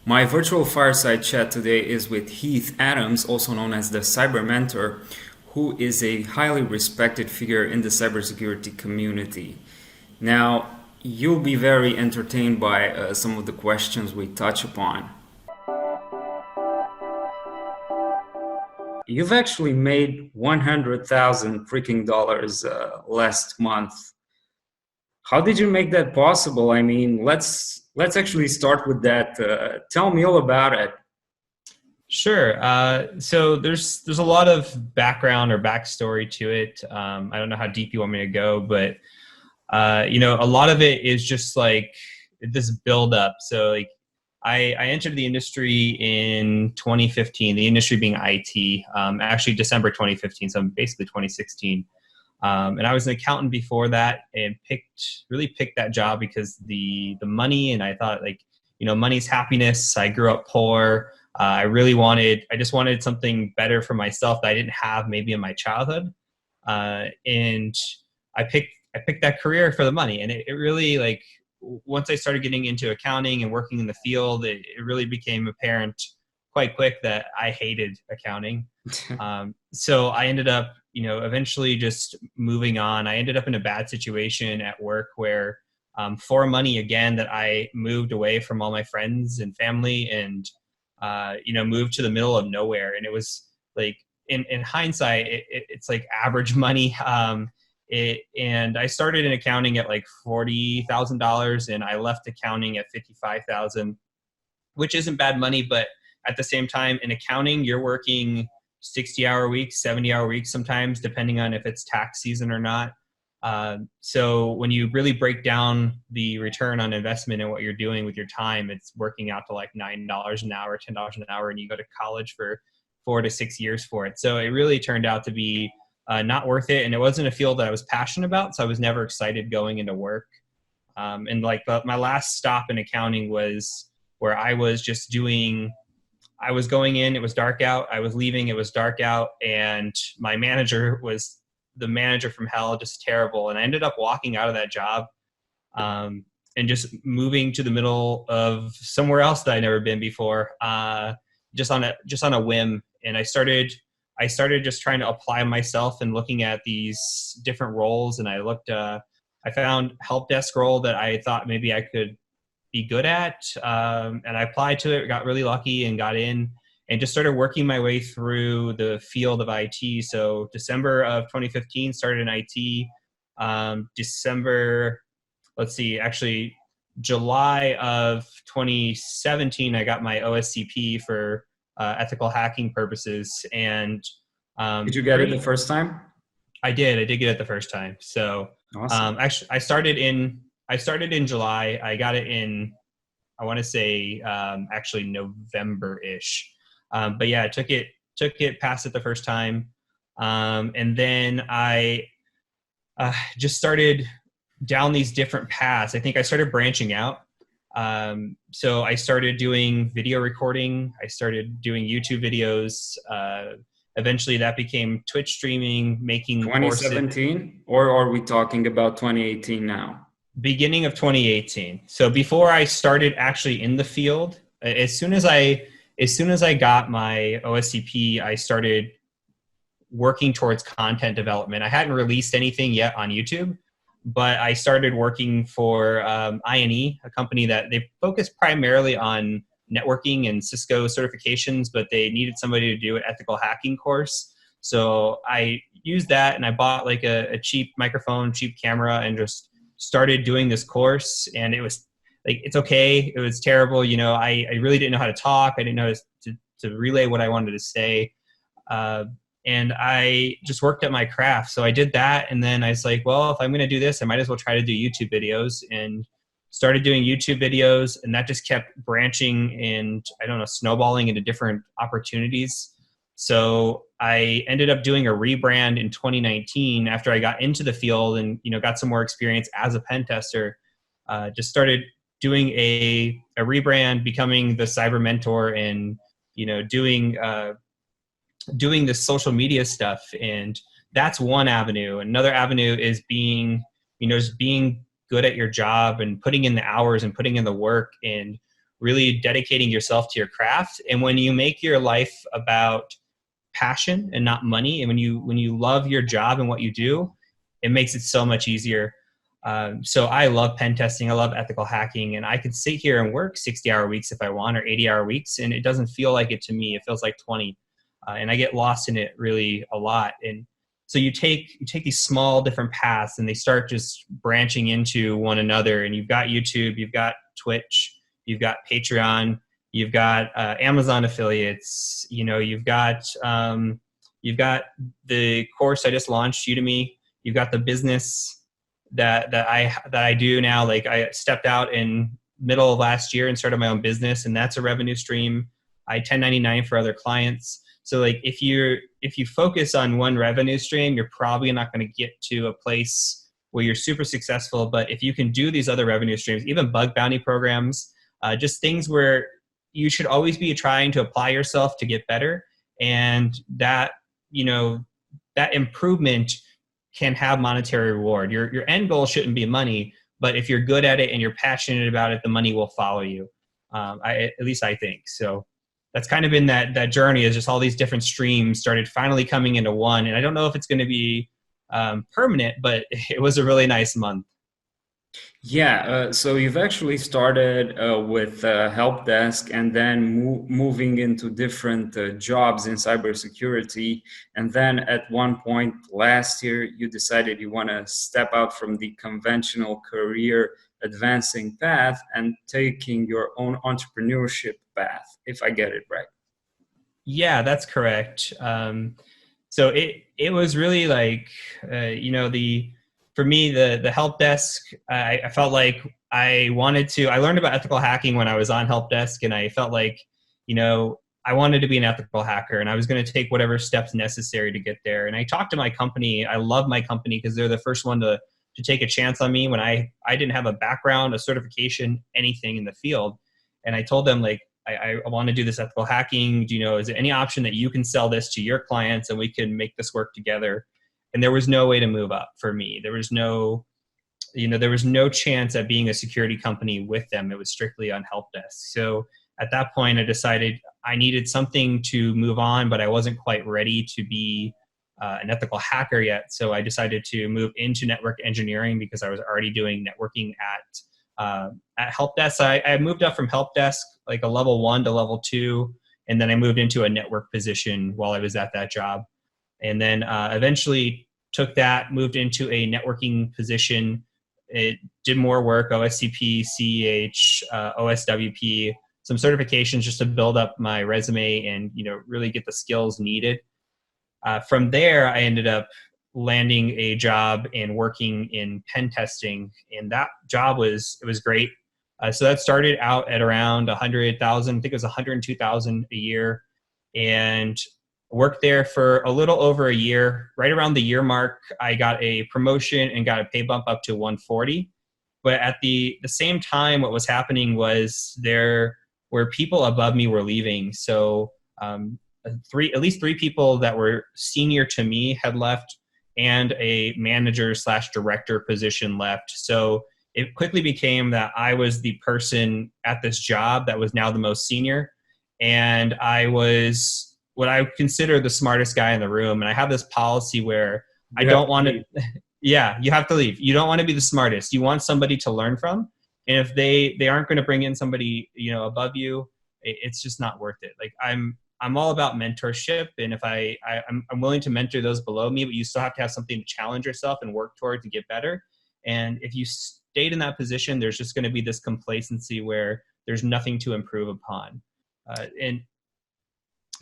My virtual fireside chat today is with Heath Adams, also known as the Cyber Mentor, who is a highly respected figure in the cybersecurity community. Now, you'll be very entertained by some of the questions we touch upon. You've actually made 100,000 freaking dollars last month. How did you make that possible? I mean, let's actually start with that. Tell me all about it. Sure. So there's a lot of background or backstory to it. I don't know how deep you want me to go, but a lot of it is just like this build up. So like I entered the industry in 2015. The industry being IT, actually December 2015. So I'm basically 2016. And I was an accountant before that, and really picked that job because the money, and I thought like, money's happiness. I grew up poor. I just wanted something better for myself that I didn't have maybe in my childhood. And I picked that career for the money. And it really, like, once I started getting into accounting and working in the field, it really became apparent quite quick that I hated accounting. So I ended up, eventually just moving on. I ended up in a bad situation at work where, for money again, that I moved away from all my friends and family and, moved to the middle of nowhere. And it was like, in hindsight, it's like average money. And I started in accounting at like $40,000, and I left accounting at $55,000, which isn't bad money. But at the same time, in accounting, you're working 60-hour weeks, 70-hour weeks sometimes, depending on if it's tax season or not. So when you really break down the return on investment and what you're doing with your time, it's working out to like $9 an hour, $10 an hour, and you go to college for 4 to 6 years for it. So it really turned out to be not worth it. And it wasn't a field that I was passionate about. So I was never excited going into work. And like my last stop in accounting was where I was going in, it was dark out. I was leaving, it was dark out. And my manager was the manager from hell, just terrible. And I ended up walking out of that job and just moving to the middle of somewhere else that I'd never been before, just on a whim. And I started just trying to apply myself and looking at these different roles. And I found help desk role that I thought maybe I could be good at. And I applied to it, got really lucky and got in, and just started working my way through the field of IT. So December of 2015, started in IT. July of 2017, I got my OSCP for ethical hacking purposes. And Did you get it the first time? I did get it the first time. So Awesome. actually, I started in July. I got it in, I want to say, actually November-ish. But yeah, I took it, passed it the first time. And then I just started down these different paths. I think I started branching out. So I started doing video recording. I started doing YouTube videos. Eventually that became Twitch streaming, making 2017, or are we talking about 2018 now? Beginning of 2018. So before I started actually in the field, as soon as I got my OSCP, I started working towards content development. I hadn't released anything yet on YouTube, but I started working for INE, a company that they focus primarily on networking and Cisco certifications, but they needed somebody to do an ethical hacking course. So I used that, and I bought like a cheap microphone, cheap camera, and just started doing this course. And it was like, it's okay. It was terrible. I really didn't know how to talk. I didn't know how to relay what I wanted to say. And I just worked at my craft. So I did that. And then I was like, well, if I'm going to do this, I might as well try to do YouTube videos, and started doing YouTube videos. And that just kept branching and, snowballing into different opportunities. So I ended up doing a rebrand in 2019 after I got into the field and, got some more experience as a pen tester. Just started doing a rebrand, becoming the cyber mentor, and, doing the social media stuff. And that's one avenue. Another avenue is just being good at your job and putting in the hours and putting in the work and really dedicating yourself to your craft. And when you make your life about passion and not money, and when you love your job and what you do, it makes it so much easier. So I love pen testing. I love ethical hacking, and I could sit here and work 60-hour weeks if I want, or 80-hour weeks, and it doesn't feel like it to me. It feels like 20, and I get lost in it really a lot. And so you take these small different paths, and they start just branching into one another. And you've got YouTube, you've got Twitch, you've got Patreon, you've got Amazon affiliates. You know, you've got the course I just launched, Udemy. You've got the business that I do now. Like, I stepped out in middle of last year and started my own business, and that's a revenue stream. I 1099 for other clients. So like, if you focus on one revenue stream, you're probably not going to get to a place where you're super successful. But if you can do these other revenue streams, even bug bounty programs, just things where you should always be trying to apply yourself to get better, and that, you know, that improvement can have monetary reward. Your end goal shouldn't be money, but if you're good at it and you're passionate about it, the money will follow you. At least I think so. That's kind of been that journey, is just all these different streams started finally coming into one. And I don't know if it's going to be permanent, but it was a really nice month. Yeah, so you've actually started with help desk, and then moving into different jobs in cybersecurity. And then at one point last year, you decided you want to step out from the conventional career advancing path and taking your own entrepreneurship path, if I get it right. Yeah, that's correct. So it was really like, for me, the help desk, I felt like I learned about ethical hacking when I was on help desk, and I felt like, I wanted to be an ethical hacker, and I was going to take whatever steps necessary to get there. And I talked to my company. I love my company because they're the first one to take a chance on me when I didn't have a background, a certification, anything in the field. And I told them, like, I want to do this ethical hacking. Do you know, is there any option that you can sell this to your clients and we can make this work together? And there was no way to move up for me. There was no chance at being a security company with them. It was strictly on help desk. So at that point, I decided I needed something to move on, but I wasn't quite ready to be an ethical hacker yet. So I decided to move into network engineering because I was already doing networking at help desk. I moved up from help desk, like a level 1 to level 2, and then I moved into a network position while I was at that job. And then eventually took that, moved into a networking position. It did more work, OSCP, CEH, OSWP, some certifications just to build up my resume and, really get the skills needed. From there, I ended up landing a job and working in pen testing, and that job was great. So that started out at around 100,000. I think it was 102,000 a year, and worked there for a little over a year. Right around the year mark, I got a promotion and got a pay bump up to 140. But at the same time, what was happening was there were people above me were leaving. So at least three people that were senior to me had left, and a manager/director position left. So it quickly became that I was the person at this job that was now the most senior, and I was what I consider the smartest guy in the room. And I have this policy where I don't want to, yeah, you have to leave. You don't want to be the smartest. You want somebody to learn from. And if they aren't going to bring in somebody, above you, it's just not worth it. Like, I'm all about mentorship. And if I'm willing to mentor those below me, but you still have to have something to challenge yourself and work toward to get better. And if you stayed in that position, there's just going to be this complacency where there's nothing to improve upon. And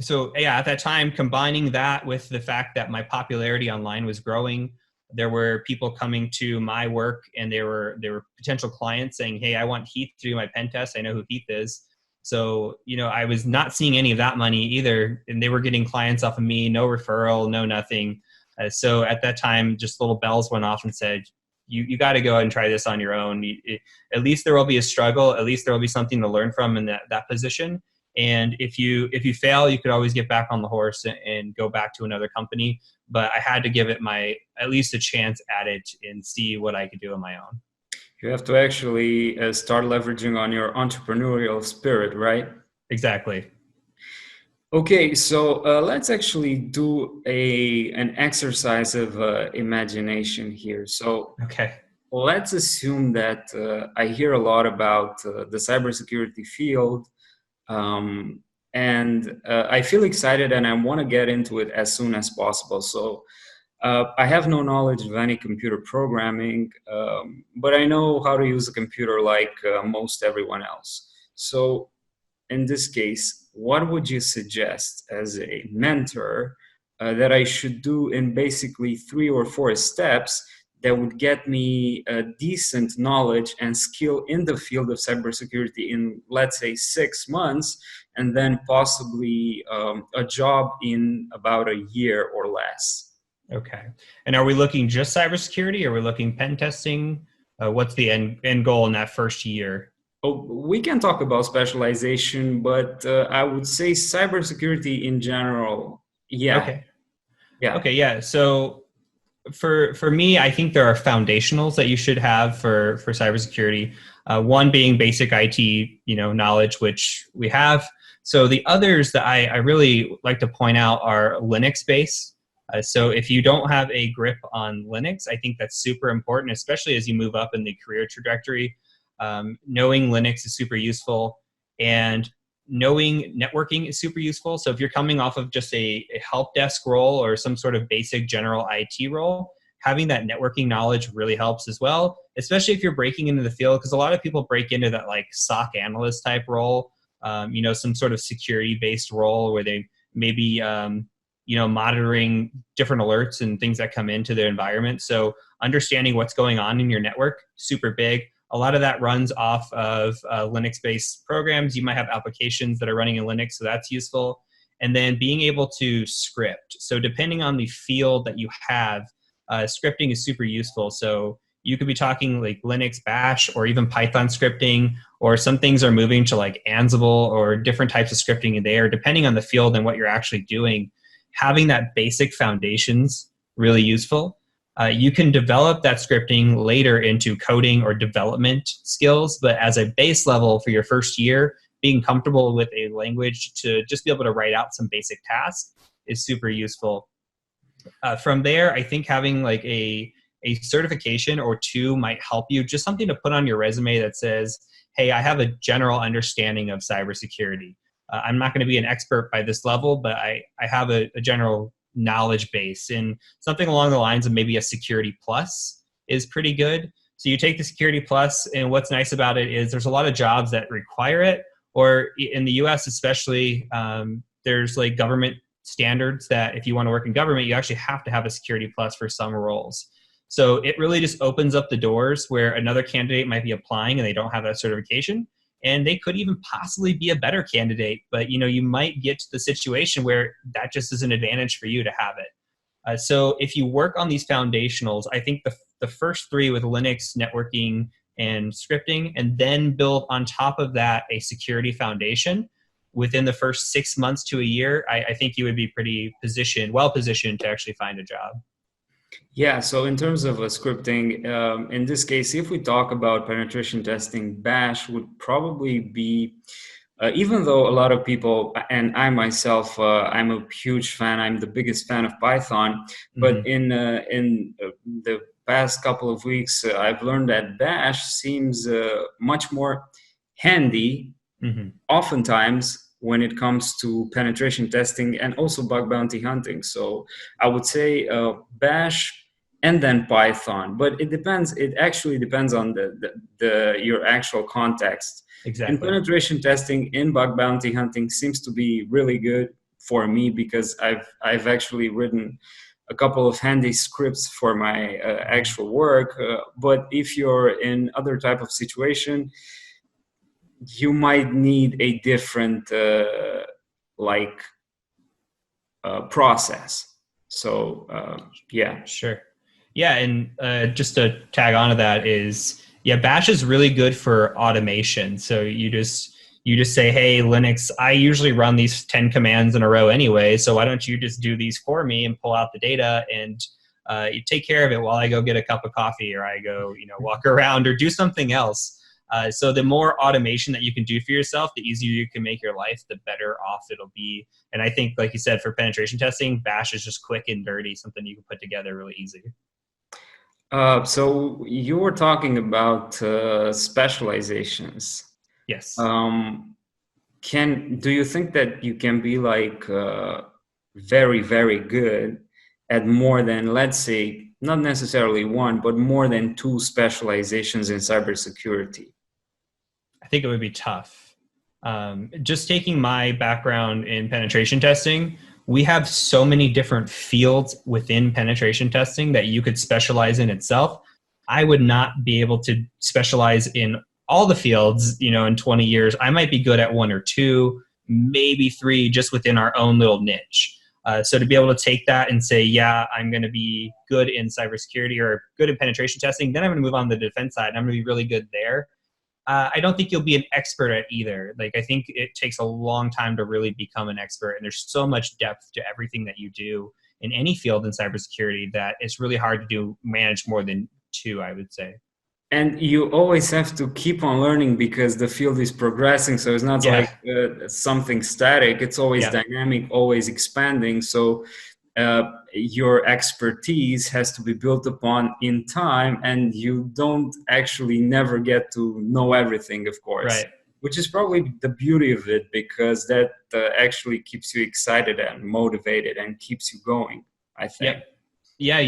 so, yeah, at that time, combining that with the fact that my popularity online was growing, there were people coming to my work, and there were potential clients saying, "Hey, I want Heath to do my pen test. I know who Heath is." So, I was not seeing any of that money either, and they were getting clients off of me, no referral, no nothing. So at that time, just little bells went off and said, "You got to go and try this on your own. At least there will be a struggle. At least there will be something to learn from in that position." And if you fail, you could always get back on the horse and go back to another company. But I had to give it at least a chance at it and see what I could do on my own. You have to actually start leveraging on your entrepreneurial spirit, right? Exactly. Okay, so let's actually do an exercise of imagination here. So Okay. let's assume that I hear a lot about the cybersecurity field, um, and I feel excited and I want to get into it as soon as possible. So I have no knowledge of any computer programming, but I know how to use a computer like most everyone else. So in this case, what would you suggest as a mentor that I should do in basically 3 or 4 steps that would get me a decent knowledge and skill in the field of cybersecurity in, let's say, 6 months, and then possibly a job in about a year or less? Okay. And are we looking just cybersecurity? Or are we looking pen testing? What's the end goal in that first year? Oh, we can talk about specialization, but I would say cybersecurity in general. Yeah, Okay. yeah. Okay. Yeah. So for me, I think there are foundationals that you should have for cybersecurity. One being basic IT, knowledge, which we have. So the others that I really like to point out are Linux based. So if you don't have a grip on Linux, I think that's super important, especially as you move up in the career trajectory. Knowing Linux is super useful, and knowing networking is super useful. So if you're coming off of just a help desk role or some sort of basic general IT role, having that networking knowledge really helps as well, especially if you're breaking into the field, because a lot of people break into that like SOC analyst type role, some sort of security based role where they maybe, monitoring different alerts and things that come into their environment. So understanding what's going on in your network, super big. A lot of that runs off of Linux-based programs. You might have applications that are running in Linux, so that's useful. And then being able to script. So depending on the field that you have, scripting is super useful. So you could be talking like Linux, Bash, or even Python scripting, or some things are moving to like Ansible or different types of scripting in there, depending on the field and what you're actually doing. Having that basic foundations really useful. You can develop that scripting later into coding or development skills, but as a base level for your first year, being comfortable with a language to just be able to write out some basic tasks is super useful. From there, I think having like a certification or two might help you, just something to put on your resume that says, hey, I have a general understanding of cybersecurity. I'm not going to be an expert by this level, but I have a general knowledge base, and something along the lines of maybe a security plus is pretty good. So you take the security plus, and what's nice about it is there's a lot of jobs that require it, or in the US especially, there's like government standards that if you want to work in government, you actually have to have a security plus for some roles. So it really just opens up the doors where another candidate might be applying and they don't have that certification, and they could even possibly be a better candidate, but you might get to the situation where that just is an advantage for you to have it. So if you work on these foundationals, I think the first three with Linux, networking, and scripting, and then build on top of that a security foundation within the first 6 months to a year, I think you would be pretty well positioned to actually find a job. Yeah, so in terms of scripting, in this case, if we talk about penetration testing, Bash would probably be, even though a lot of people, and I myself, I'm a huge fan, I'm the biggest fan of Python, but Mm-hmm. in the past couple of weeks, I've learned that Bash seems much more handy Mm-hmm. oftentimes when it comes to penetration testing and also bug bounty hunting. So I would say Bash and then Python, but it depends. It actually depends on the your actual context. In Exactly. penetration testing, in bug bounty hunting seems to be really good for me because I've actually written a couple of handy scripts for my actual work. But if you're in other type of situation, you might need a different like process. So yeah. Sure. Yeah, and just to tag onto that is, yeah, Bash is really good for automation. So you just say, hey, Linux, I usually run these 10 commands in a row anyway, so why don't you just do these for me and pull out the data? And You take care of it while I go get a cup of coffee, or I go, walk around or do something else. So the more automation that you can do for yourself, the easier you can make your life, the better off it'll be. And I think, like you said, for penetration testing, Bash is just quick and dirty, something you can put together really easy. So you were talking about specializations. Yes. Do you think that you can be like very, very good at more than, let's say, not necessarily one, but more than two specializations in cybersecurity? I think it would be tough. Just taking my background in penetration testing, we have so many different fields within penetration testing that you could specialize in itself. I would not be able to specialize in all the fields, in 20 years. I might be good at one or two, maybe three, just within our own little niche. So to be able to take that and say, yeah, I'm going to be good in cybersecurity or good in penetration testing, then I'm going to move on to the defense side. And I'm going to be really good there. I don't think you'll be an expert at either. Like, I think it takes a long time to really become an expert. And there's so much depth to everything that you do in any field in cybersecurity that it's really hard to manage more than two, I would say. And you always have to keep on learning because the field is progressing. So it's not like something static. It's always dynamic, always expanding. So your expertise has to be built upon in time, and you don't actually never get to know everything, of course. Right. Which is probably the beauty of it, because that actually keeps you excited and motivated and keeps you going, I think. Yep. Yeah,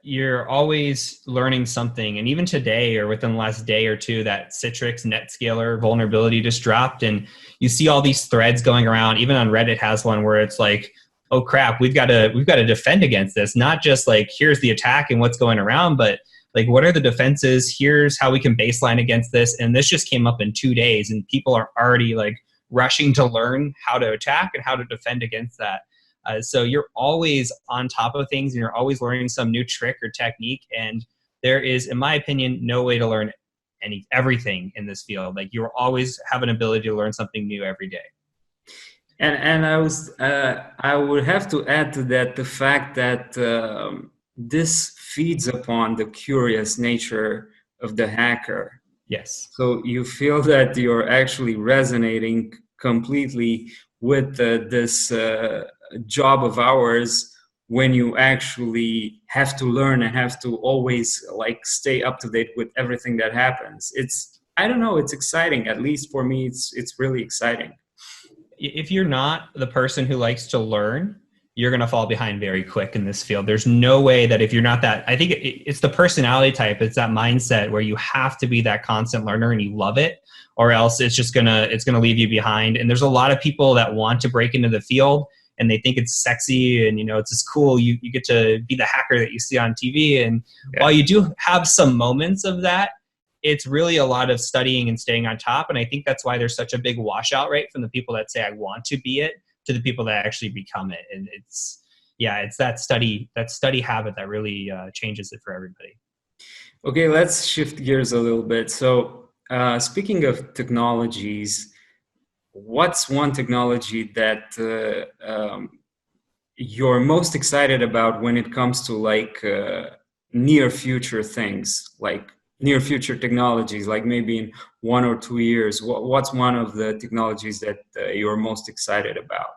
you're always learning something. And even today, or within the last day or two, that Citrix NetScaler vulnerability just dropped, and you see all these threads going around. Even on Reddit has one where it's like, oh crap, we've got to defend against this. Not just like, here's the attack and what's going around, but like, what are the defenses? Here's how we can baseline against this. And this just came up in 2 days, and people are already like rushing to learn how to attack and how to defend against that. So you're always on top of things, and you're always learning some new trick or technique. And there is, in my opinion, no way to learn everything in this field. Like, you always have an ability to learn something new every day. And I would have to add to that the fact that this feeds upon the curious nature of the hacker. Yes. So you feel that you're actually resonating completely with this job of ours when you actually have to learn and have to always like stay up to date with everything that happens. I don't know, it's exciting. At least for me, it's really exciting. If you're not the person who likes to learn, you're going to fall behind very quick in this field. There's no way that if you're not that, I think it's the personality type. It's that mindset where you have to be that constant learner and you love it, or else it's going to leave you behind. And there's a lot of people that want to break into the field, and they think it's sexy and, it's just cool. You get to be the hacker that you see on TV. And while you do have some moments of that, it's really a lot of studying and staying on top. And I think that's why there's such a big washout rate from the people that say, I want to be it, to the people that actually become it. And it's that study habit that really changes it for everybody. Okay, let's shift gears a little bit. So speaking of technologies, what's one technology that you're most excited about when it comes to like near future things, like near future technologies, like maybe in 1 or 2 years? What's one of the technologies that you're most excited about?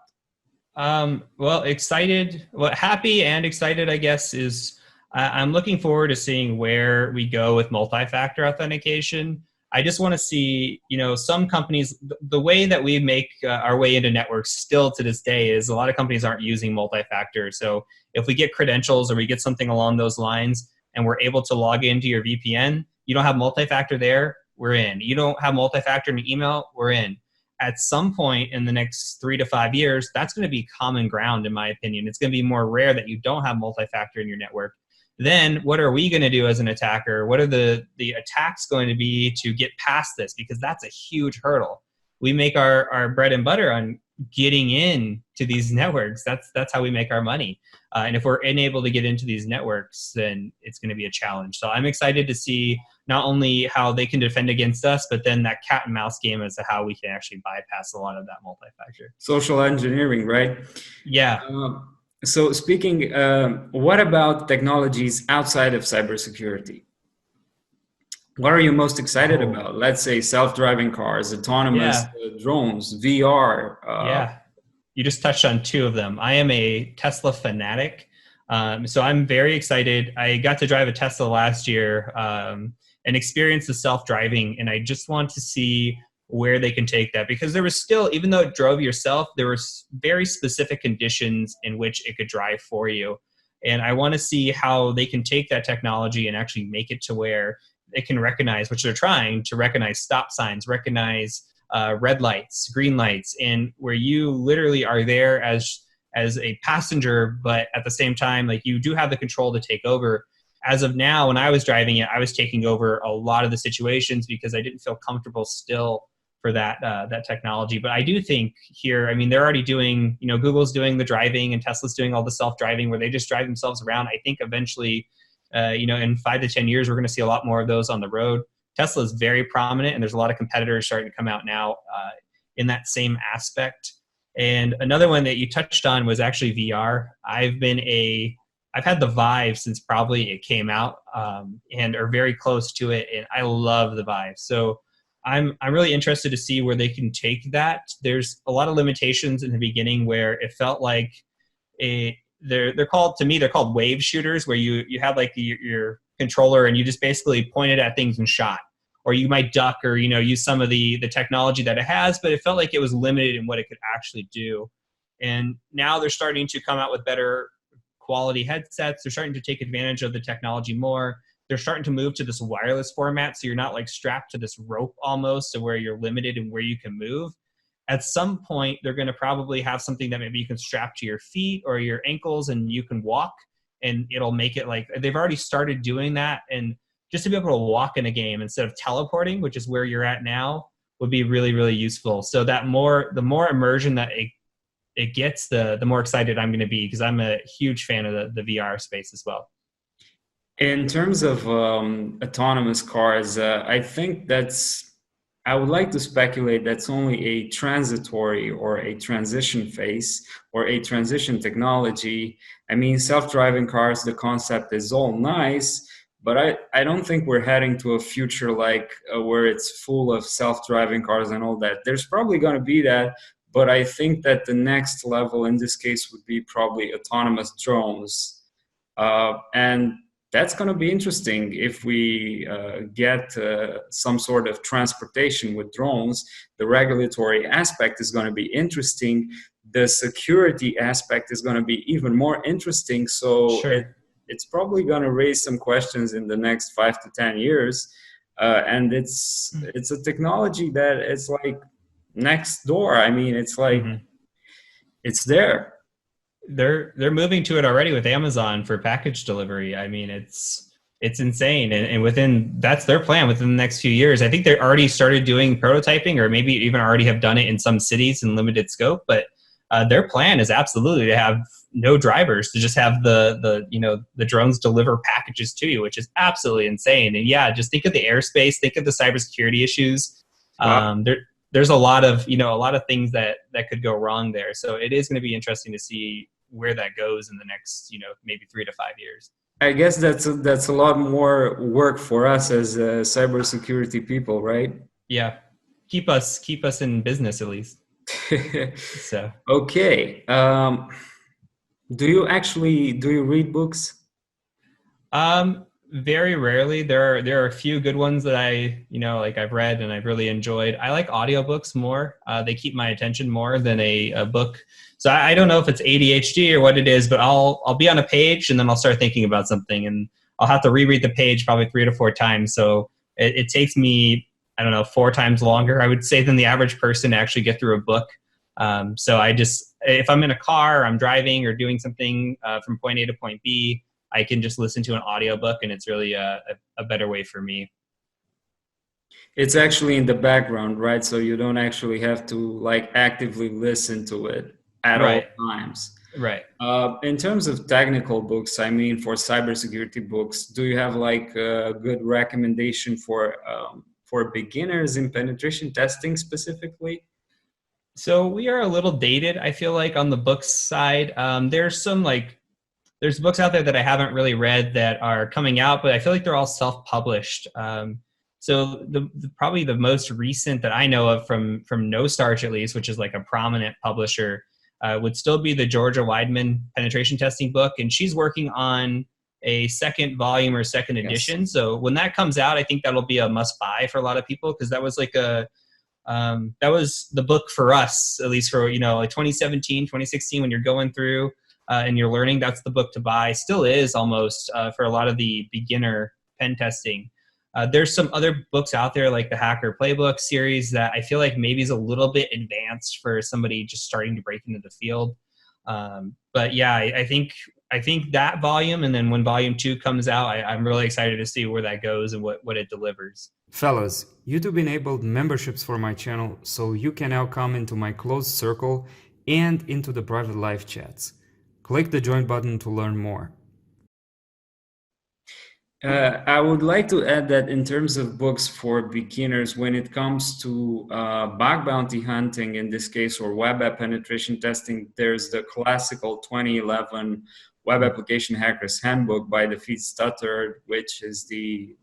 Happy and excited, I guess, is I'm looking forward to seeing where we go with multi-factor authentication. I just want to see, some companies, the way that we make our way into networks still to this day is a lot of companies aren't using multi-factor. So if we get credentials or we get something along those lines and we're able to log into your VPN, you don't have multi-factor there, we're in. You don't have multi-factor in your email, we're in. At some point in the next 3 to 5 years, that's going to be common ground, in my opinion. It's going to be more rare that you don't have multi-factor in your network. Then what are we going to do as an attacker? What are the attacks going to be to get past this? Because that's a huge hurdle. We make our bread and butter on getting in to these networks. That's how we make our money. And if we're unable to get into these networks, then it's going to be a challenge. So I'm excited to see not only how they can defend against us, but then that cat and mouse game as to how we can actually bypass a lot of that multi-factor. Social engineering, right? Yeah. So speaking, what about technologies outside of cybersecurity? What are you most excited Oh, about? Let's say self-driving cars, autonomous yeah, drones, VR. yeah. You just touched on two of them. I am a Tesla fanatic. So I'm very excited. I got to drive a Tesla last year and experience the self-driving, and I just want to see where they can take that because there was still, even though it drove yourself, there were very specific conditions in which it could drive for you. And I want to see how they can take that technology and actually make it to where it can recognize, which they're trying to recognize stop signs, recognize red lights, green lights, and where you literally are there as a passenger, but at the same time, like you do have the control to take over. As of now, when I was driving it, I was taking over a lot of the situations because I didn't feel comfortable still for that technology. But I do think here, I mean, they're already doing, you know, Google's doing the driving and Tesla's doing all the self-driving where they just drive themselves around. I think eventually, you know, in 5 to 10 years, we're going to see a lot more of those on the road. Tesla is very prominent, and there's a lot of competitors starting to come out now in that same aspect. And another one that you touched on was actually VR. I've had the Vive since probably it came out, and are very close to it, and I love the Vive. So I'm really interested to see where they can take that. There's a lot of limitations in the beginning where it felt like they're called, to me, they're called wave shooters, where you have like your controller and you just basically point it at things and shot, or you might duck or, you know, use some of the technology that it has, but it felt like it was limited in what it could actually do. And now they're starting to come out with better quality headsets. They're starting to take advantage of the technology more. They're starting to move to this wireless format, so you're not like strapped to this rope almost, to where you're limited in where you can move. At some point, they're going to probably have something that maybe you can strap to your feet or your ankles and you can walk, and it'll make it like they've already started doing that. And just to be able to walk in a game instead of teleporting, which is where you're at now, would be really, really useful. So that the more immersion that it gets, the more excited I'm going to be, because I'm a huge fan of the VR space as well. In terms of autonomous cars, I think I would like to speculate that's only a transitory or a transition phase or a transition technology. I mean, self-driving cars, the concept is all nice, but I don't think we're heading to a future like where it's full of self-driving cars and all that. There's probably going to be that, but I think that the next level in this case would be probably autonomous drones. And that's going to be interesting if we get some sort of transportation with drones. The regulatory aspect is going to be interesting. The security aspect is going to be even more interesting. So Sure. it's probably going to raise some questions in the next 5 to 10 years. And it's a technology that is like next door. I mean, it's like Mm-hmm. it's there. They're moving to it already with Amazon for package delivery. I mean, it's insane, and within that's their plan within the next few years. I think they already started doing prototyping, or maybe even already have done it in some cities in limited scope. But their plan is absolutely to have no drivers, to just have the you know, the drones deliver packages to you, which is absolutely insane. And yeah, just think of the airspace, think of the cybersecurity issues. Wow. There's a lot of, you know, a lot of things that could go wrong there. So it is going to be interesting to see where that goes in the next, you know, maybe 3 to 5 years. I guess that's a lot more work for us as cybersecurity people, right? Yeah, keep us in business at least. So Okay. Do you read books? very rarely. There are a few good ones that I, you know, like I've read and I've really enjoyed. I like audiobooks more. They keep my attention more than a book. So I don't know if it's ADHD or what it is, but I'll be on a page and then I'll start thinking about something, and I'll have to reread the page probably 3 to 4 times. So it takes me, I don't know, 4 times longer, I would say, than the average person to actually get through a book. So I just, if I'm in a car, I'm driving or doing something from point A to point B, I can just listen to an audiobook, and it's really a better way for me. It's actually in the background, right? So you don't actually have to like actively listen to it at all Right, times. right. In terms of technical books, I mean, for cybersecurity books, do you have like a good recommendation for beginners in penetration testing specifically? So we are a little dated, I feel like, on the books side. There's books out there that I haven't really read that are coming out, but I feel like they're all self-published. So probably the most recent that I know of from No Starch at least, which is like a prominent publisher, would still be the Georgia Weidman penetration testing book, and she's working on a second volume or second edition. Yes. So when that comes out, I think that'll be a must buy for a lot of people, because that was like that was the book for us, at least for, like 2017, 2016, when you're going through and you're learning, that's the book to buy. Still is almost for a lot of the beginner pen testing. There's some other books out there like the Hacker Playbook series that I feel like maybe is a little bit advanced for somebody just starting to break into the field. But yeah, I think that volume, and then when volume 2 comes out, I'm really excited to see where that goes and what it delivers. Fellas, YouTube enabled memberships for my channel, so you can now come into my closed circle and into the private live chats. Click the join button to learn more. I would like to add that in terms of books for beginners, when it comes to bug bounty hunting in this case, or web app penetration testing, there's the classical 2011 Web Application Hacker's Handbook by the Heath, which is the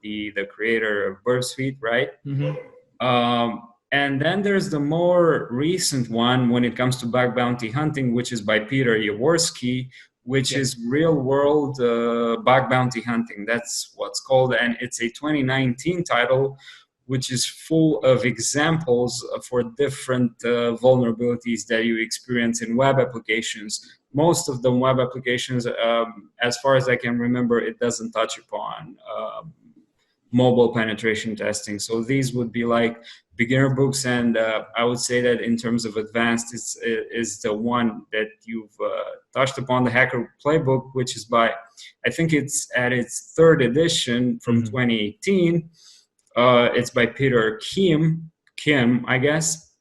creator of Burp Suite, right? Mm-hmm. And then there's the more recent one when it comes to bug bounty hunting, which is by Peter Jaworski, which is real world bug bounty hunting. That's what's called, and it's a 2019 title, which is full of examples for different vulnerabilities that you experience in web applications. Most of them web applications, as far as I can remember, it doesn't touch upon mobile penetration testing. So these would be like beginner books, and I would say that in terms of advanced, is the one that you've touched upon, the Hacker Playbook, which is by, I think it's at its 3rd edition from 2018. It's by Peter Kim, I guess.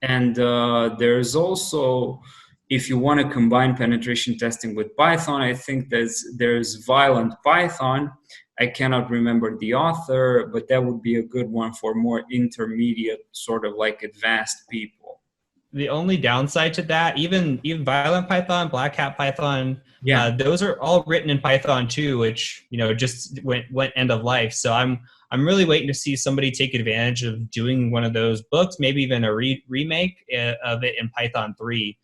And there's also, if you want to combine penetration testing with Python, I think there's Violent Python. I cannot remember the author, but that would be a good one for more intermediate, sort of like advanced people. The only downside to that, even Violent Python, Black Hat Python, those are all written in Python too, which just went end of life. So I'm really waiting to see somebody take advantage of doing one of those books, maybe even a remake of it in Python 3.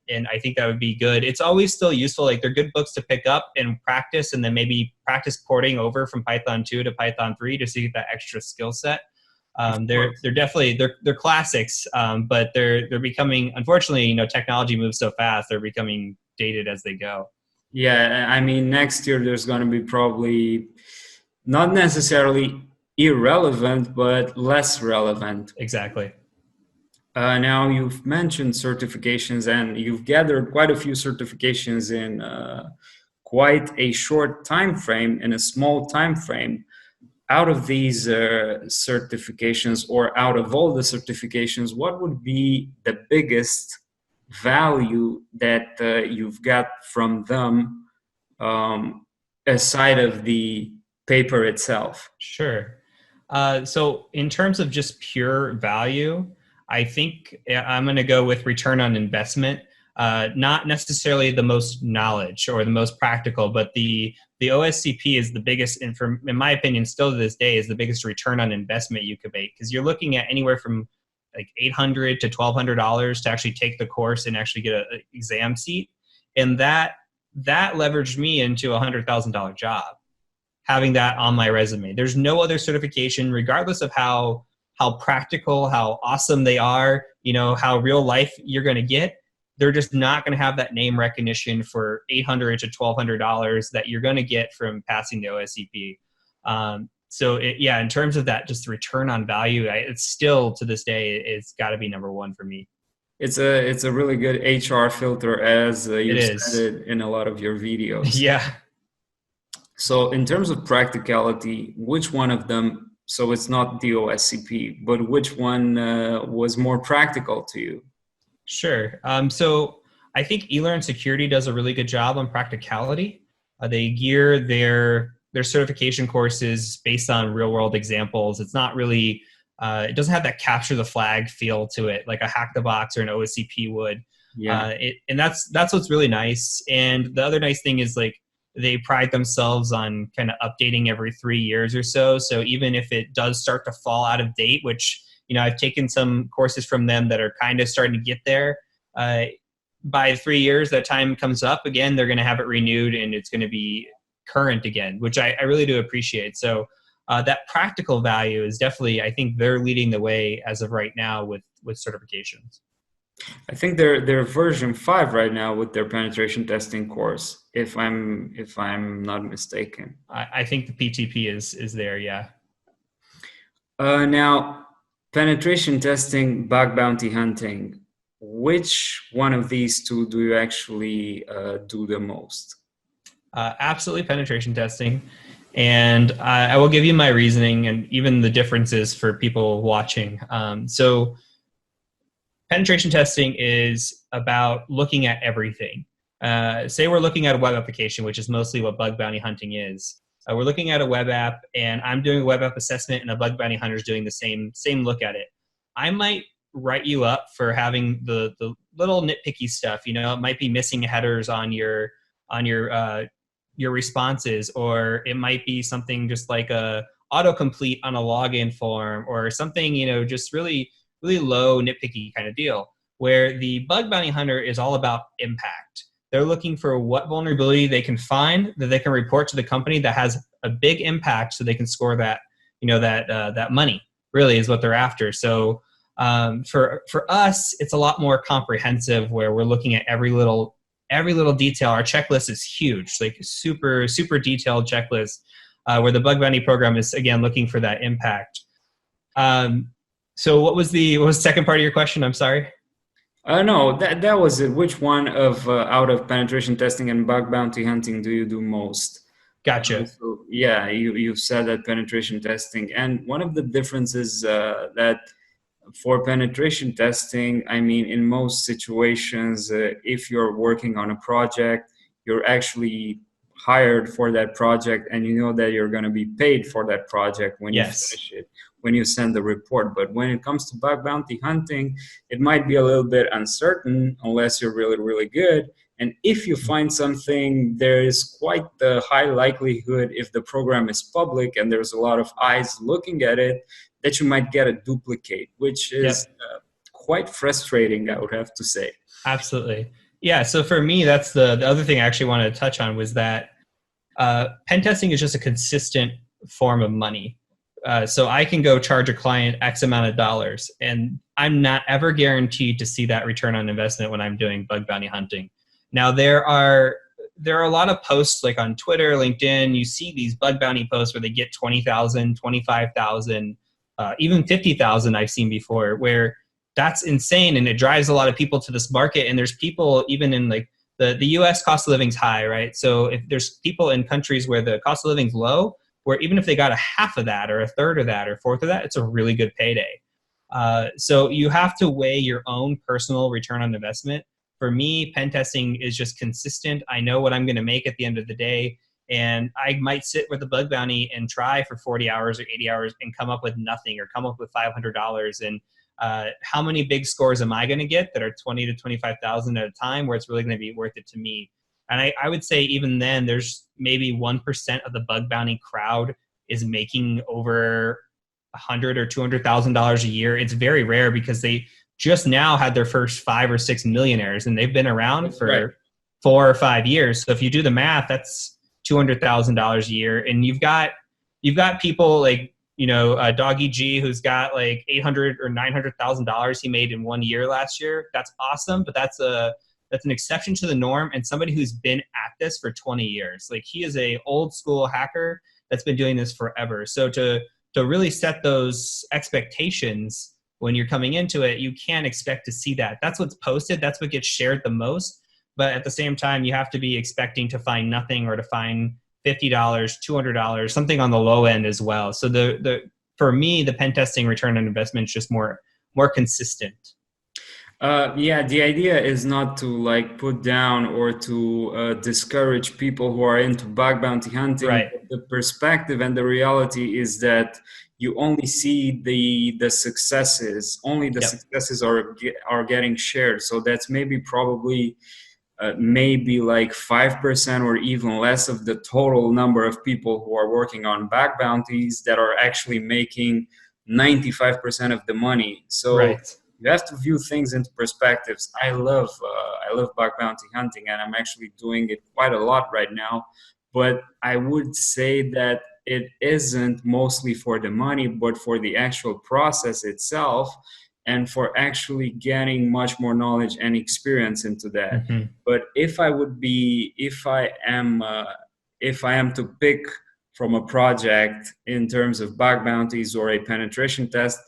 And I think that would be good. It's always still useful. Like, they're good books to pick up and practice, and then maybe practice porting over from Python 2 to Python 3 to see that extra skill set. They're definitely they're classics, but they're becoming, unfortunately, technology moves so fast, they're becoming dated as they go. Yeah, I mean, next year there's going to be probably not necessarily irrelevant, but less relevant. Exactly. Now, you've mentioned certifications, and you've gathered quite a few certifications in quite a short time frame, in a small time frame. Out of these certifications, or out of all the certifications, what would be the biggest value that you've got from them, aside of the paper itself? Sure. So in terms of just pure value, I think I'm going to go with return on investment. Not necessarily the most knowledge or the most practical, but the OSCP is the biggest, and in my opinion, still to this day, is the biggest return on investment you could make, because you're looking at anywhere from like $800 to $1,200 to actually take the course and actually get an exam seat, and that leveraged me into a $100,000 job, having that on my resume. There's no other certification, regardless of how practical, how awesome they are, how real life you're going to get. They're just not going to have that name recognition for $800 to $1,200 that you're going to get from passing the OSCP. So in terms of that, just return on value, it's still to this day, it's got to be number one for me. It's a really good HR filter, as you said it in a lot of your videos. Yeah. So in terms of practicality, which one of them, so it's not the OSCP, but which one was more practical to you? Sure. So I think eLearn Security does a really good job on practicality. They gear their certification courses based on real world examples. It's not really It doesn't have that capture the flag feel to it, like a hack the box or an OSCP would. Yeah. And that's what's really nice. And the other nice thing is like they pride themselves on kind of updating every 3 years or so. So even if it does start to fall out of date, which, you know, I've taken some courses from them that are kind of starting to get there. By 3 years, that time comes up again, they're going to have it renewed and it's going to be current again, which I really do appreciate. So that practical value is definitely, I think they're leading the way as of right now with certifications. I think they're version 5 right now with their penetration testing course, if I'm not mistaken. I think the PTP is there, yeah. Now, penetration testing, bug bounty hunting. Which one of these two do you actually do the most? Absolutely penetration testing. And I will give you my reasoning and even the differences for people watching. So penetration testing is about looking at everything. Say we're looking at a web application, which is mostly what bug bounty hunting is. We're looking at a web app and I'm doing a web app assessment and a bug bounty hunter is doing the same look at it. I might write you up for having the little nitpicky stuff. You know, it might be missing headers on your responses, or it might be something just like a autocomplete on a login form or something, you know, just really low nitpicky kind of deal, where the bug bounty hunter is all about impact. They're looking for what vulnerability they can find that they can report to the company that has a big impact so they can score that, you know, that money really is what they're after. So for us, it's a lot more comprehensive where we're looking at every little detail. Our checklist is huge, like super detailed checklist where the bug bounty program is, again, looking for that impact. So what was the second part of your question? I'm sorry. No, that was it. Which one of out of penetration testing and bug bounty hunting do you do most? Gotcha. So yeah, you said that penetration testing, and one of the differences that for penetration testing, I mean, in most situations, if you're working on a project, you're actually hired for that project and you know that you're going to be paid for that project when you finish it, when you send the report. But when it comes to bug bounty hunting, it might be a little bit uncertain unless you're really good. And if you find something, there is quite the high likelihood, if the program is public and there's a lot of eyes looking at it, that you might get a duplicate, which is quite frustrating, I would have to say. Absolutely. Yeah, so for me, that's the other thing I actually wanted to touch on was that pen testing is just a consistent form of money. So I can go charge a client X amount of dollars, and I'm not ever guaranteed to see that return on investment when I'm doing bug bounty hunting. Now, there are a lot of posts like on Twitter, LinkedIn, you see these bug bounty posts where they get 20,000, 25,000, even 50,000 I've seen before, where that's insane and it drives a lot of people to this market. And there's people even in like the US cost of living's high, right? So if there's people in countries where the cost of living's low, where even if they got a half of that or a third of that or a fourth of that, it's a really good payday. So you have to weigh your own personal return on investment. For me, pen testing is just consistent. I know what I'm going to make at the end of the day. And I might sit with a bug bounty and try for 40 hours or 80 hours and come up with nothing or come up with $500. And how many big scores am I going to get that are 20 to 25,000 at a time where it's really going to be worth it to me? And I would say even then there's maybe 1% of the bug bounty crowd is making over $100,000 or $200,000 a year. It's very rare because they just now had their first 5 or 6 millionaires and they've been around for 4 or 5 years. So if you do the math, that's $200,000 a year. And you've got people like, you know, Doggy G, who's got like $800,000 or $900,000 he made in 1 year last year. That's awesome. But that's an exception to the norm and somebody who's been at this for 20 years. Like he is a old school hacker that's been doing this forever. So to really set those expectations when you're coming into it, you can't expect to see that. That's what's posted. That's what gets shared the most. But at the same time, you have to be expecting to find nothing or to find $50, $200, something on the low end as well. So for me, the pen testing return on investment is just more consistent. Yeah, the idea is not to like put down or to discourage people who are into bug bounty hunting. Right. The perspective and the reality is that you only see the successes. Only the Yep. successes are getting shared. So that's probably maybe like 5% or even less of the total number of people who are working on back bounties that are actually making 95% of the money. So Right. you have to view things into perspectives. I love back bounty hunting, and I'm actually doing it quite a lot right now. But I would say that it isn't mostly for the money, but for the actual process itself, and for actually getting much more knowledge and experience into that. Hmm. But if I am to pick from a project in terms of bug bounties or a penetration test,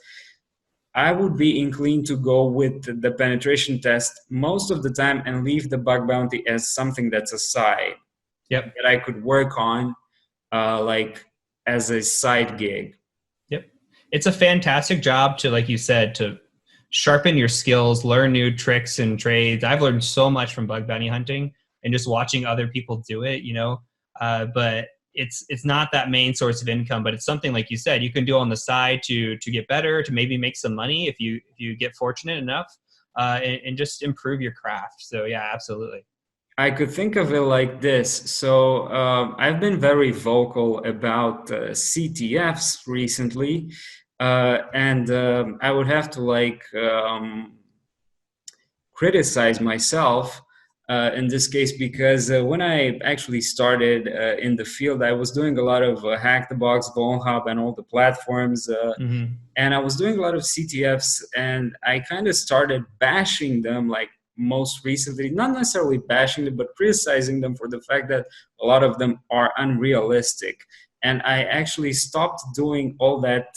I would be inclined to go with the penetration test most of the time and leave the bug bounty as something that's a side Yep. that I could work on, like as a side gig. Yep. It's a fantastic job to, like you said, to sharpen your skills, learn new tricks and trades. I've learned so much from bug bounty hunting and just watching other people do it, but it's not that main source of income, but it's something, like you said, you can do on the side to get better, to maybe make some money if you get fortunate enough, and just improve your craft. So yeah, absolutely. I could think of it like this. So I've been very vocal about CTFs recently, and I would have to criticize myself in this case because when I actually started in the field, I was doing a lot of Hack the Box, Bone Hub, and all the platforms. Hmm. And I was doing a lot of CTFs, and I kind of started bashing them, like most recently, not necessarily bashing them, but criticizing them for the fact that a lot of them are unrealistic. And I actually stopped doing all that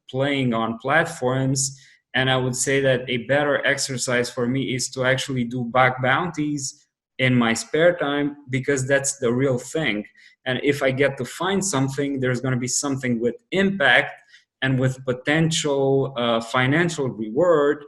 playing on platforms. And I would say that a better exercise for me is to actually do back bounties in my spare time, because that's the real thing. And if I get to find something, there's going to be something with impact and with potential financial reward,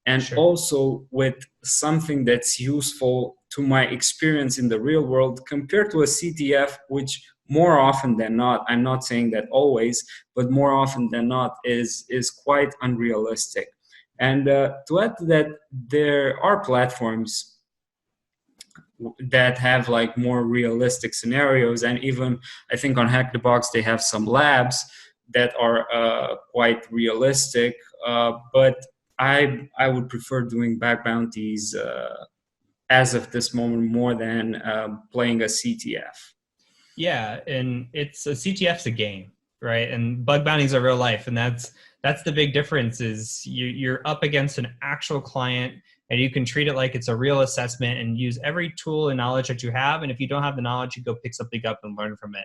and Sure. also with something that's useful to my experience in the real world, compared to a CTF, which more often than not, I'm not saying that always, but more often than not is quite unrealistic. And to add to that, there are platforms that have like more realistic scenarios, and even I think on Hack the Box they have some labs that are quite realistic, but I would prefer doing back bounties as of this moment more than playing a CTF. Yeah, and it's a CTF's a game, right? And bug bounties are real life, and that's the big difference. Is you're up against an actual client, and you can treat it like it's a real assessment and use every tool and knowledge that you have. And if you don't have the knowledge, you go pick something up and learn from it.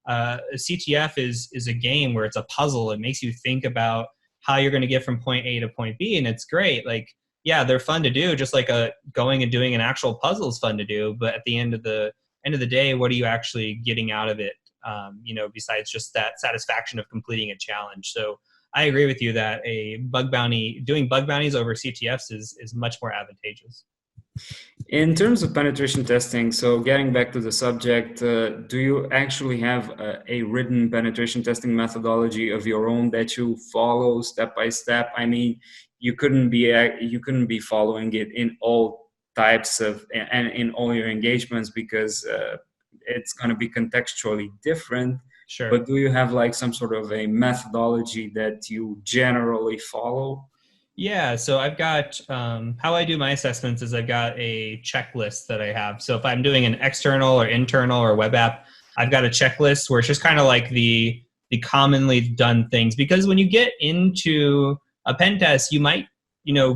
A CTF is a game where it's a puzzle. It makes you think about how you're going to get from point A to point B, and it's great. Like, yeah, they're fun to do, just like a going and doing an actual puzzle is fun to do. But at the end of the day, what are you actually getting out of it? Besides just that satisfaction of completing a challenge. So I agree with you that doing bug bounties over CTFs is much more advantageous. In terms of penetration testing, so getting back to the subject, do you actually have a written penetration testing methodology of your own that you follow step by step? I mean, you couldn't be following it in all types of and in all your engagements, because it's going to be contextually different. Sure. But do you have like some sort of a methodology that you generally follow? Yeah, so I've got how I do my assessments is I've got a checklist that I have. So if I'm doing an external or internal or web app, I've got a checklist where it's just kind of like the commonly done things. Because when you get into a pen test, you might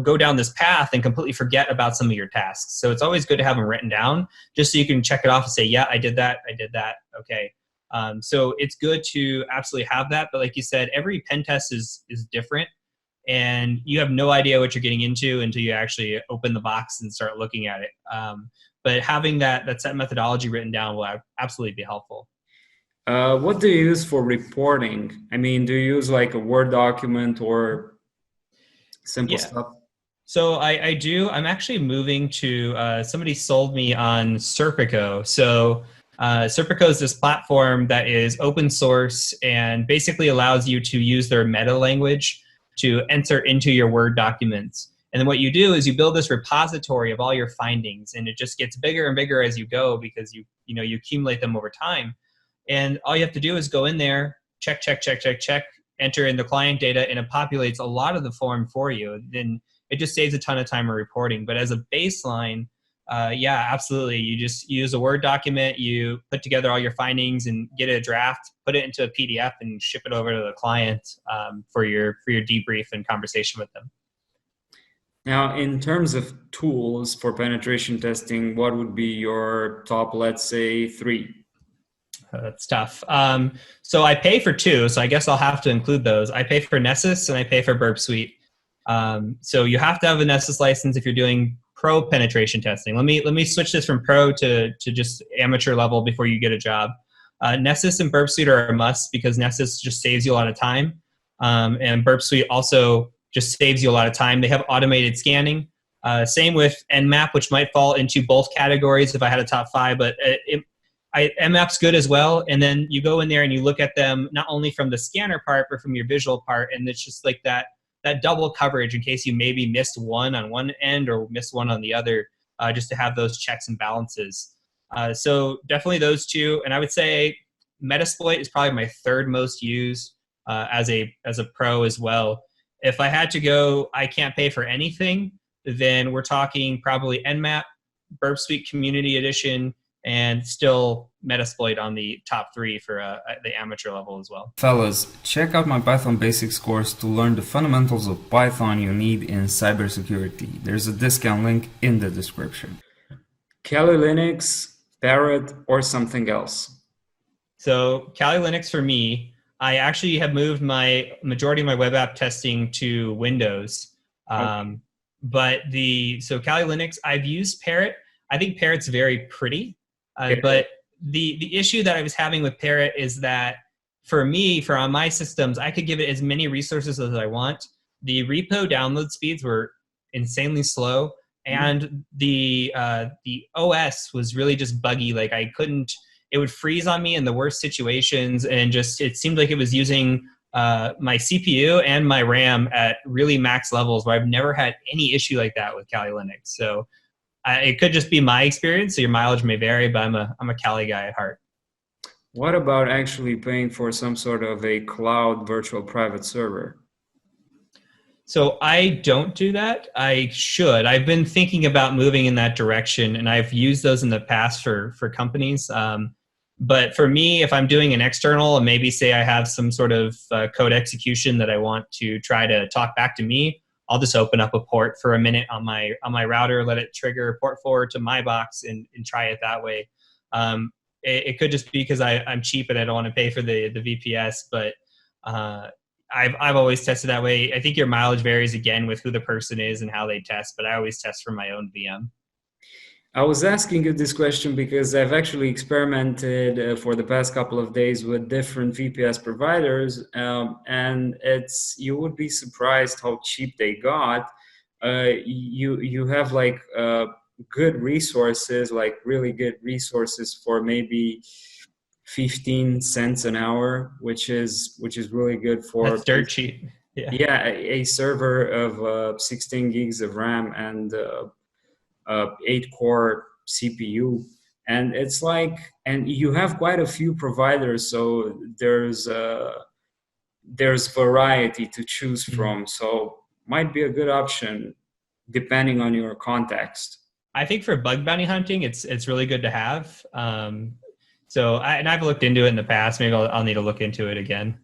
go down this path and completely forget about some of your tasks. So it's always good to have them written down, just so you can check it off and say, yeah, I did that, okay. So it's good to absolutely have that. But like you said, every pen test is different, and you have no idea what you're getting into until you actually open the box and start looking at it. But having that set methodology written down will absolutely be helpful. What do you use for reporting? I mean, do you use like a Word document or simple Yeah. stuff? So I do. I'm actually moving to somebody sold me on Serpico. So Serpico is this platform that is open source and basically allows you to use their meta language to enter into your Word documents. And then what you do is you build this repository of all your findings, and it just gets bigger and bigger as you go because you accumulate them over time. And all you have to do is go in there, check, enter in the client data, and it populates a lot of the form for you. Then it just saves a ton of time of reporting. But as a baseline, yeah, absolutely. You just use a Word document, you put together all your findings and get a draft, put it into a PDF and ship it over to the client for your debrief and conversation with them. Now, in terms of tools for penetration testing, what would be your top, let's say, 3? That's tough. So I pay for 2, so I guess I'll have to include those. I pay for Nessus and I pay for Burp Suite. So you have to have a Nessus license if you're doing pro penetration testing. Let me switch this from pro to just amateur level before you get a job. Nessus and Burp Suite are a must because Nessus just saves you a lot of time. And Burp Suite also just saves you a lot of time. They have automated scanning. Same with Nmap, which might fall into both categories if I had a top 5, but Nmap's good as well. And then you go in there and you look at them not only from the scanner part, but from your visual part. And it's just like that double coverage in case you maybe missed one on one end or missed one on the other, just to have those checks and balances. So definitely those 2. And I would say Metasploit is probably my 3rd most used as a pro as well. If I had to go, I can't pay for anything, then we're talking probably Nmap, Burp Suite Community Edition, and still Metasploit on the top 3 for the amateur level as well. Fellas, check out my Python Basics course to learn the fundamentals of Python you need in cybersecurity. There's a discount link in the description. Kali Linux, Parrot, or something else? So Kali Linux for me, I actually have moved my majority of my web app testing to Windows. Okay. So Kali Linux, I've used Parrot. I think Parrot's very pretty. But the issue that I was having with Parrot is that for me, for on my systems, I could give it as many resources as I want. The repo download speeds were insanely slow, and the OS was really just buggy. Like it would freeze on me in the worst situations, and it seemed like it was using my CPU and my RAM at really max levels where I've never had any issue like that with Kali Linux. So it could just be my experience, so your mileage may vary, but I'm a Kali guy at heart. What about actually paying for some sort of a cloud virtual private server? So I don't do that. I should. I've been thinking about moving in that direction, and I've used those in the past for companies. But for me, if I'm doing an external, and maybe say I have some sort of code execution that I want to try to talk back to me, I'll just open up a port for a minute on my router, let it trigger a port forward to my box, and try it that way. It could just be because I'm cheap and I don't want to pay for the VPS, but I've always tested that way. I think your mileage varies again with who the person is and how they test, but I always test from my own VM. I was asking you this question because I've actually experimented for the past couple of days with different VPS providers, and you would be surprised how cheap they got. You have like good resources, like really good resources for maybe 15 cents an hour, which is really good for. That's dirt cheap. Yeah, a server of 16 gigs of RAM and 8-core CPU, and it's like, and you have quite a few providers, so there's variety to choose from. So might be a good option depending on your context. I think for bug bounty hunting, it's really good to have. So I've looked into it in the past. Maybe I'll need to look into it again.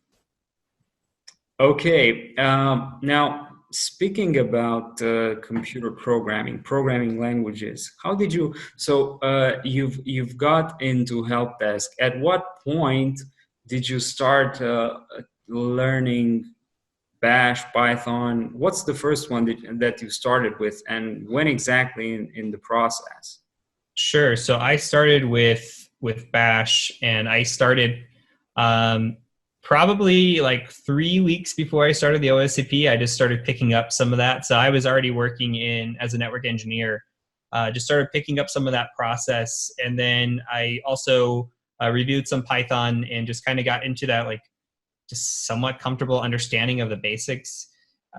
Okay, now. Speaking about computer programming languages, how did you? So you've got into help desk. At what point did you start learning Bash, Python? What's the first one that you started with, and when exactly in the process? Sure. So I started with Bash, and I started. Probably like 3 weeks before I started the OSCP, I just started picking up some of that. So I was already working as a network engineer just started picking up some of that process. And then I also reviewed some Python and just kind of got into that, like, just somewhat comfortable understanding of the basics.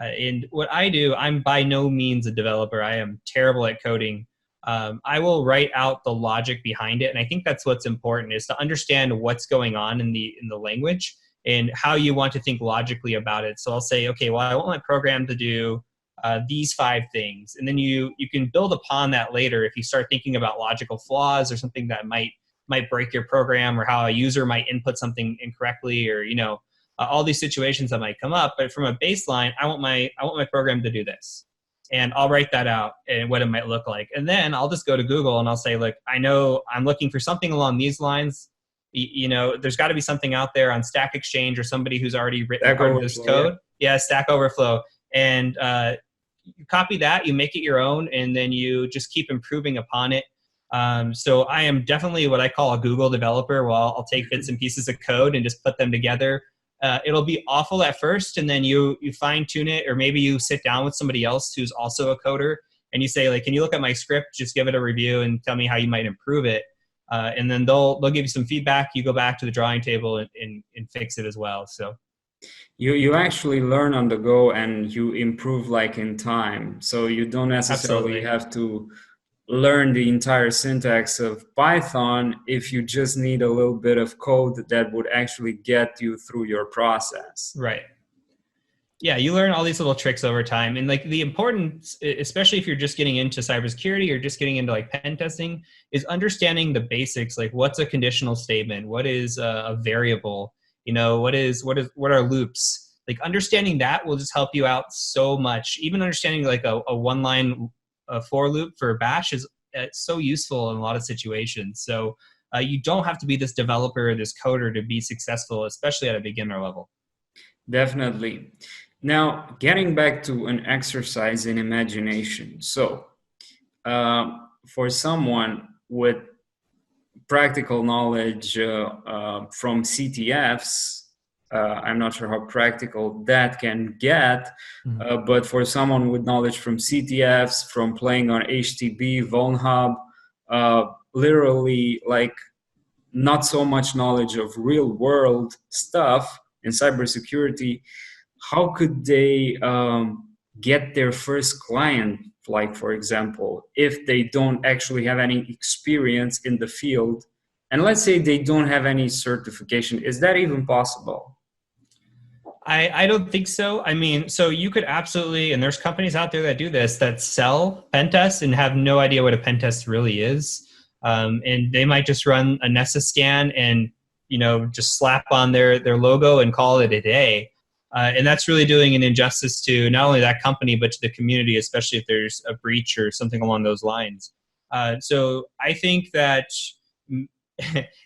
And what I do, I'm by no means a developer. I am terrible at coding. I will write out the logic behind it, and I think that's what's important, is to understand what's going on in the language and how you want to think logically about it. So I'll say, okay, well, I want my program to do these 5 things, and then you can build upon that later if you start thinking about logical flaws or something that might break your program, or how a user might input something incorrectly, or all these situations that might come up. But from a baseline, I want my program to do this, and I'll write that out and what it might look like. And then I'll just go to Google and I'll say, look, I know I'm looking for something along these lines. There's got to be something out there on Stack Exchange or somebody who's already written part of this code. Yeah, Stack Overflow. And you copy that, you make it your own, and then you just keep improving upon it. So I am definitely what I call a Google developer. Well, I'll take bits and pieces of code and just put them together. It'll be awful at first, and then you fine tune it, or maybe you sit down with somebody else who's also a coder and you say, like, can you look at my script, just give it a review and tell me how you might improve it. And then they'll give you some feedback. You go back to the drawing table and fix it as well. So you actually learn on the go, and you improve like in time. So you don't necessarily have to learn the entire syntax of Python if you just need a little bit of code that would actually get you through your process. Right. Yeah, you learn all these little tricks over time. And like the importance, especially if you're just getting into cybersecurity or just getting into like pen testing, is understanding the basics. Like, what's a conditional statement? What is a variable? What are loops? Like, understanding that will just help you out so much. Even understanding like a one-line for loop for Bash is so useful in a lot of situations. So you don't have to be this developer or this coder to be successful, especially at a beginner level. Definitely. Now, getting back to an exercise in imagination. So for someone with practical knowledge from CTFs, I'm not sure how practical that can get, but for someone with knowledge from CTFs, from playing on HTB, VulnHub, literally like not so much knowledge of real world stuff in cybersecurity, how could they get their first client, like, for example, if they don't actually have any experience in the field? And let's say they don't have any certification. Is that even possible? I don't think so. I mean, so you could absolutely, and there's companies out there that do this, that sell pen tests and have no idea what a pen test really is. And they might just run a Nessus scan and, just slap on their logo and call it a day. And that's really doing an injustice to not only that company, but to the community, especially if there's a breach or something along those lines. So I think that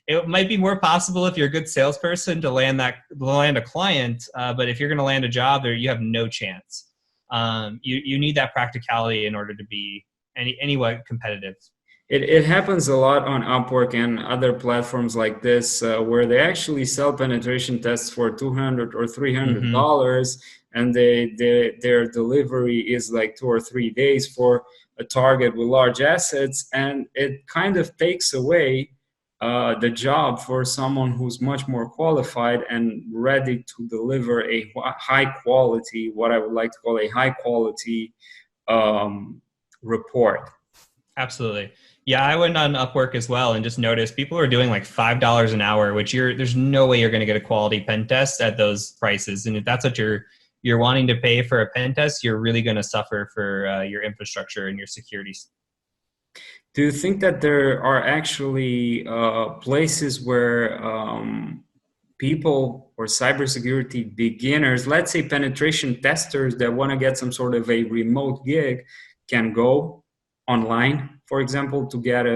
it might be more possible if you're a good salesperson to land a client, but if you're going to land a job there, you have no chance. You need that practicality in order to be anyway competitive. It happens a lot on Upwork and other platforms like this, where they actually sell penetration tests for $200 or $300, and their delivery is like 2 or 3 days for a target with large assets, and it kind of takes away the job for someone who's much more qualified and ready to deliver a high quality, what I would like to call a high quality report. Absolutely. Yeah, I went on Upwork as well and just noticed people are doing like $5 an hour, which there's no way you're going to get a quality pen test at those prices. And if that's what you're wanting to pay for a pen test, you're really going to suffer for your infrastructure and your security. Do you think that there are actually places where people or cybersecurity beginners, let's say penetration testers that want to get some sort of a remote gig, can go online, for example, to get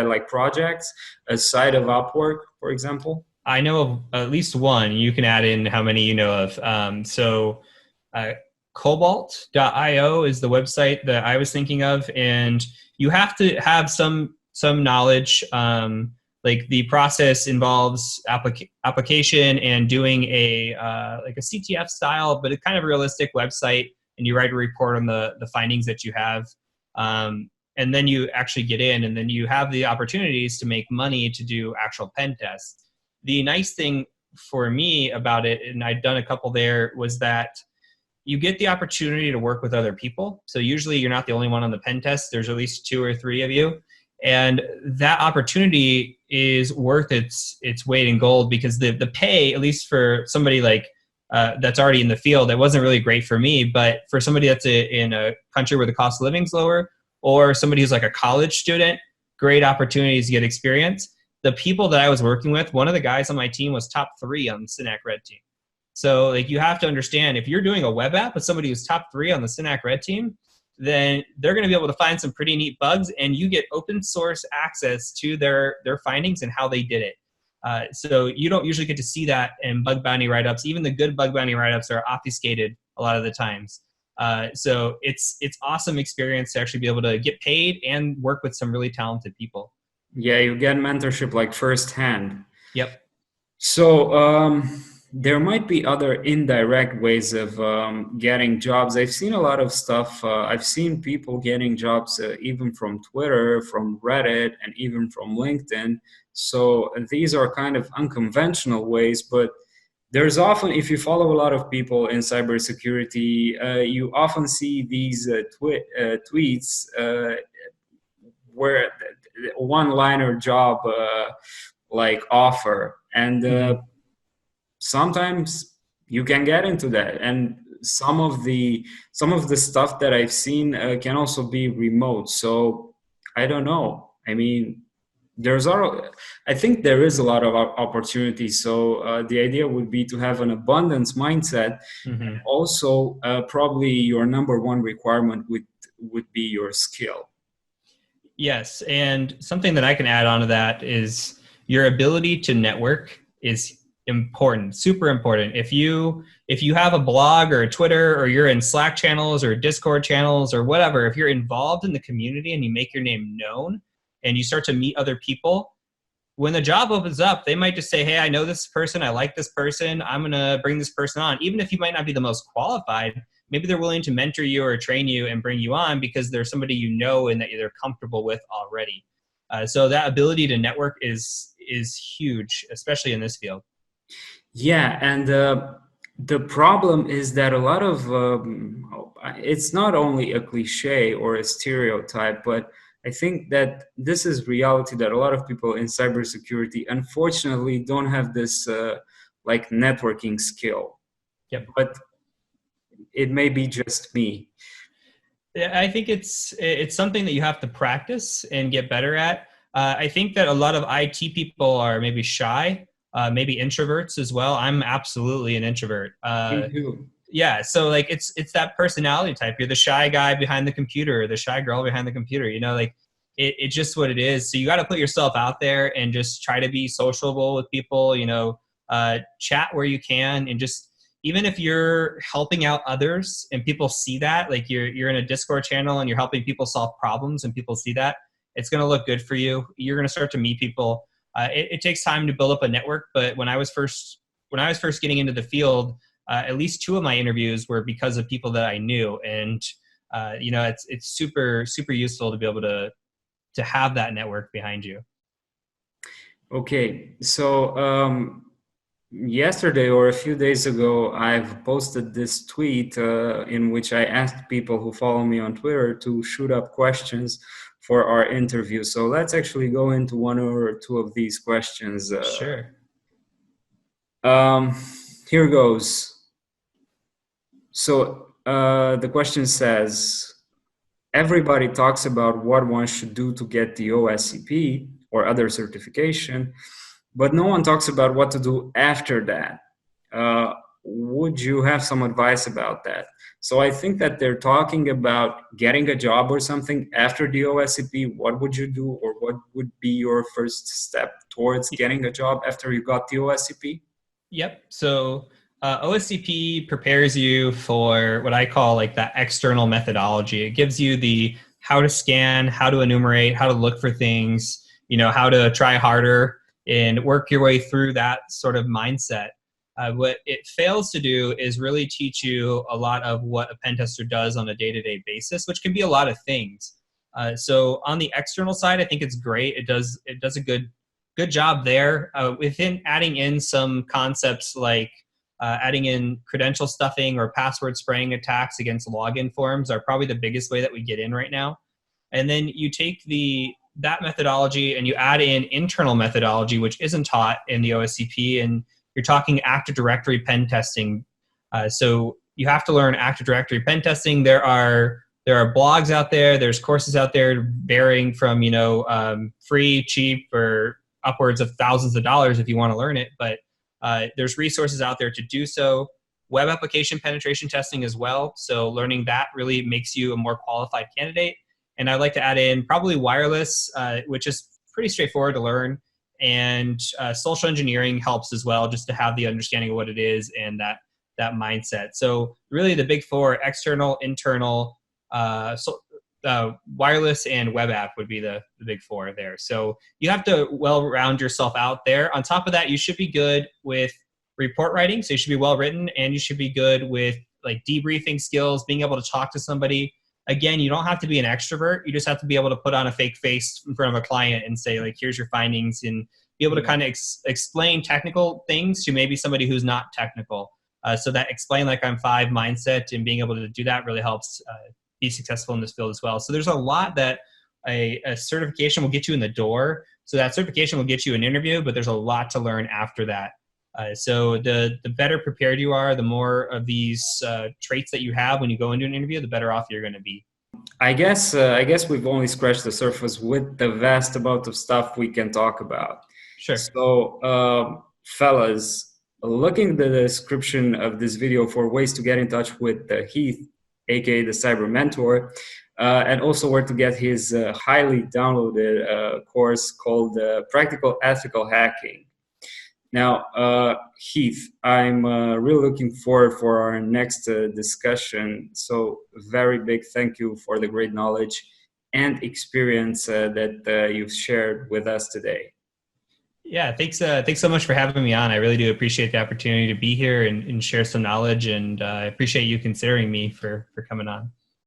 like projects aside of Upwork, for example? I know of at least one. You can add in how many you know of. Cobalt.io is the website that I was thinking of, and you have to have some knowledge. Like the process involves application and doing a CTF style, but a kind of realistic website, and you write a report on the findings that you have. and then you actually get in, and then you have the opportunities to make money to do actual pen tests. The nice thing for me about it, and I'd done a couple there, was that you get the opportunity to work with other people. So usually you're not the only one on the pen test. There's at least 2 or 3 of you. And that opportunity is worth its weight in gold, because the pay, at least for somebody like that's already in the field, it wasn't really great for me. But for somebody that's in a country where the cost of living is lower, or somebody who's like a college student, great opportunities to get experience. The people that I was working with, one of the guys on my team was top 3 on the Synac Red team. So like, you have to understand, if you're doing a web app with somebody who's top 3 on the Synac Red team, then they're going to be able to find some pretty neat bugs, and you get open source access to their findings and how they did it. So you don't usually get to see that in bug bounty write-ups. Even the good bug bounty write-ups are obfuscated a lot of the times. So it's awesome experience to actually be able to get paid and work with some really talented people. Yeah, you get mentorship like firsthand. Yep. So there might be other indirect ways of getting jobs. I've seen a lot of stuff. I've seen people getting jobs even from Twitter, from Reddit, and even from LinkedIn. So these are kind of unconventional ways, but there's often, if you follow a lot of people in cybersecurity, you often see these tweets where one-liner job like offer, and sometimes you can get into that, and some of the stuff that I've seen can also be remote. So I don't know. I mean, I think there is a lot of opportunities. So the idea would be to have an abundance mindset. And also, probably your number one requirement would be your skill. Yes, and something that I can add on to that is your ability to network is important, super important. If you have a blog or a Twitter, or you're in Slack channels or Discord channels or whatever, if you're involved in the community and you make your name known and you start to meet other people, when the job opens up, they might just say, hey, I know this person, I like this person, I'm gonna bring this person on. Even if you might not be the most qualified, maybe they're willing to mentor you or train you and bring you on because they're somebody you know and that they're comfortable with already. So that ability to network is huge, especially in this field. Yeah, and the problem is that a lot of it's not only a cliche or a stereotype, but I think that this is reality, that a lot of people in cybersecurity unfortunately don't have this like networking skill. Yep. But it may be just me. I think it's something that you have to practice and get better at. I think that a lot of IT people are maybe shy, maybe introverts as well. I'm absolutely an introvert. Me too. Yeah, so like it's that personality type. You're the shy guy behind the computer, or the shy girl behind the computer. You know, like it's just what it is. So you got to put yourself out there and just try to be sociable with people. You know, chat where you can, and just, even if you're helping out others and people see that, like you're in a Discord channel and you're helping people solve problems and people see that, it's going to look good for you. You're going to start to meet people. It takes time to build up a network, but when I was first getting into the field, at least 2 of my interviews were because of people that I knew, and you know, it's super useful to be able to have that network behind you. Okay, so yesterday or a few days ago, I've posted this tweet in which I asked people who follow me on Twitter to shoot up questions for our interview. So let's actually go into 1 or 2 of these questions. Sure. Here goes. So the question says, everybody talks about what one should do to get the OSCP or other certification, but no one talks about what to do after that. Would you have some advice about that? So I think that they're talking about getting a job or something after the OSCP. What would you do, or what would be your first step towards getting a job after you got the OSCP? Yep. So OSCP prepares you for what I call like that external methodology. It gives you the how to scan, how to enumerate, how to look for things, you know, how to try harder and work your way through that sort of mindset. What it fails to do is really teach you a lot of what a pen tester does on a day-to-day basis, which can be a lot of things. So on the external side, I think it's great. It does a good job there. Within adding in some concepts like adding in credential stuffing or password spraying attacks against login forms are probably the biggest way that we get in right now. And then you take that methodology and you add in internal methodology, which isn't taught in the OSCP, and you're talking Active Directory pen testing. So you have to learn Active Directory pen testing. There are blogs out there. There's courses out there varying from free, cheap, or upwards of thousands of dollars if you want to learn it. But there's resources out there to do so. Web application penetration testing as well. So learning that really makes you a more qualified candidate. And I'd like to add in probably wireless, which is pretty straightforward to learn. And social engineering helps as well, just to have the understanding of what it is and that mindset. So really the big four: external, internal, wireless, and web app would be the big four there. So you have to round yourself out there. On top of that, you should be good with report writing. So you should be well written, and you should be good with like debriefing skills, being able to talk to somebody. Again, you don't have to be an extrovert. You just have to be able to put on a fake face in front of a client and say, like, here's your findings, and be able to kind of explain technical things to maybe somebody who's not technical. So that explain like I'm five mindset and being able to do that really helps be successful in this field as well. So there's a lot that a certification will get you in the door. So that certification will get you an interview, but there's a lot to learn after that. So the better prepared you are, the more of these traits that you have when you go into an interview, the better off you're going to be. I guess we've only scratched the surface with the vast amount of stuff we can talk about. Sure. So, fellas, looking at the description of this video for ways to get in touch with Heath, a.k.a. the Cyber Mentor, and also where to get his highly downloaded course called Practical Ethical Hacking. Now, Heath, I'm really looking forward for our next discussion. So very big thank you for the great knowledge and experience that you've shared with us today. Yeah, thanks so much for having me on. I really do appreciate the opportunity to be here and share some knowledge, and I appreciate you considering me for coming on.